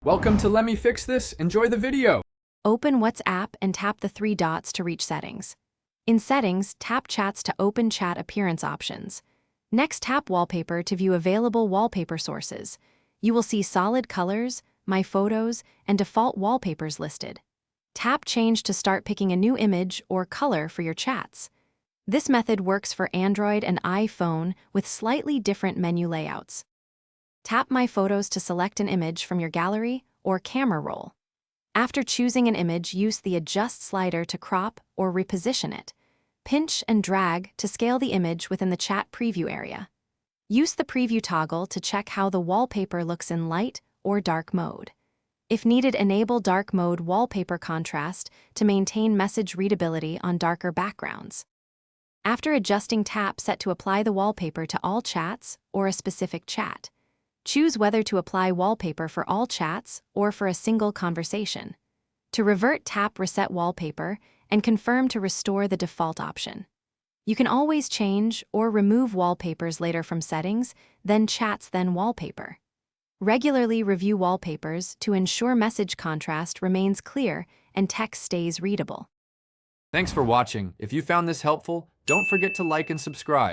Welcome to Let Me Fix This. Enjoy the video. Open WhatsApp and tap the three dots to reach Settings. In Settings, tap Chats to open chat appearance options. Next, tap Wallpaper to view available wallpaper sources. You will see solid colors, My Photos, and default wallpapers listed. Tap Change to start picking a new image or color for your chats. This method works for Android and iPhone with slightly different menu layouts. Tap My Photos to select an image from your gallery or camera roll. After choosing an image, use the Adjust slider to crop or reposition it. Pinch and drag to scale the image within the chat preview area. Use the preview toggle to check how the wallpaper looks in light or dark mode. If needed, enable dark mode wallpaper contrast to maintain message readability on darker backgrounds. After adjusting, tap Set to apply the wallpaper to all chats or a specific chat. Choose whether to apply wallpaper for all chats or for a single conversation. To revert, tap Reset Wallpaper and confirm to restore the default option. You can always change or remove wallpapers later from Settings, then Chats, then Wallpaper. Regularly review wallpapers to ensure message contrast remains clear and text stays readable. Thanks for watching. If you found this helpful, don't forget to like and subscribe.